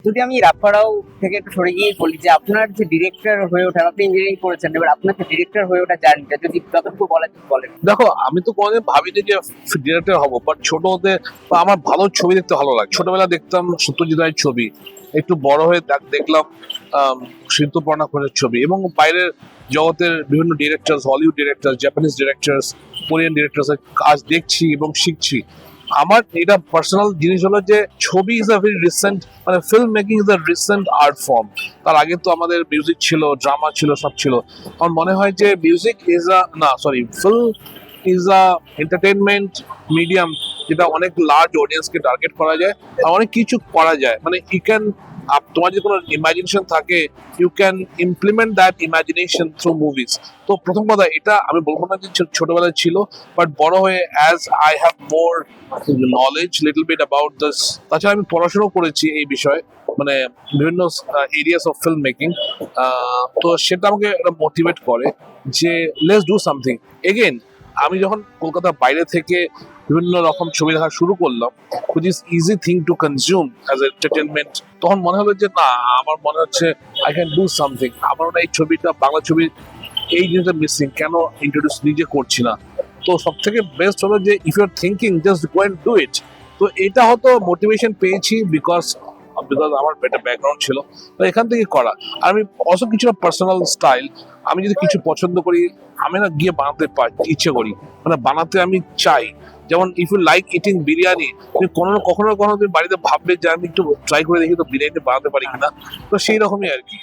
যদি আমি রাফারাও থেকে একটু সরে গিয়ে বলি যে আপনার যে ডিরেক্টর হয়ে ওঠা, আপনি ইঞ্জিনিয়ারিং করেছেন, এবার আপনার যে ডিরেক্টর হয়ে ওঠা জার্নিটা যদি যতটুকু বলেন। দেখো, আমি তো কোনোদিন ভাবিনি যে ডিরেক্টর হবো, বাট ছোট হতে বা আমার ভালো ছবি দেখতে ভালো লাগে। ছোটবেলা দেখতাম সত্যজিৎ রায়ের ছবি, একটু বড় হয়ে দেখলাম ঋতুপর্ণা ঘোষের ছবি, এবং বাইরের জগতের বিভিন্ন director, Hollywood director, Japanese director, Korean director কাজ দেখছি এবং শিখছি। আমার এটা পার্সোনাল জিনিস হলো যে ছবি ইজ আ ভেরি রিসেন্ট, মানে film making is a recent art form. তার আগে তো আমাদের মিউজিক ছিল, ড্রামা ছিল, সব ছিল। আমার মনে হয় যে মিউজিক ইজ আ না sorry film is a entertainment medium, যেটা অনেক লার্জ অডিয়েন্সকে টার্গেট করা যায় আর অনেক কিছু করা যায়। মানে ইউ ক্যান, তোমার যদি কোনো ইমাজিনেশন থাকে, you can implement that imagination through movies. তো প্রথম কথা, এটা আমি বলবো না যে ছোটবেলায় ছিল, বাট বড় হয়ে as I have more knowledge little bit about this. তাছাড়া আমি পড়াশোনা করেছি এই বিষয়ে, মানে বিভিন্ন এরিয়াস অফ ফিল্ম মেকিং। তো সেটা আমাকে মোটিভেট করে যে লেটস ডু সামথিং এগেন। আমি যখন কলকাতার বাইরে থেকে বিভিন্ন রকম ছবি দেখা শুরু করলাম, which is easy thing to consume as entertainment, তখন মনে হলো যে না, আমার মনে হচ্ছে আই ক্যান ডু সামথিং। আমার মনে হয় এই ছবিটা, বাংলা ছবি, এই জিনিসটা মিসিং, কেন ইন্ট্রোডিউস নিজে করছি না। তো সব থেকে বেস্ট হলো যে if you are thinking just go and do it. তো এটা হয়তো মোটিভেশন পেয়েছি বিকজ আমার একটা ব্যাকগ্রাউন্ড ছিল, তো এখান থেকে করা। আর আমি অল্সো কিছুটা পার্সোনাল স্টাইল, আমি যদি কিছু পছন্দ করি, আমি না গিয়ে বানাতে ইচ্ছে করি, মানে বানাতে আমি চাই। যেমন if you like eating biryani, তুমি কখনো তুমি বাড়িতে ভাববে যে আমি একটু ট্রাই করে দেখি তো বিরিয়ানি বানাতে পারি কিনা। তো সেই রকমই আর কি।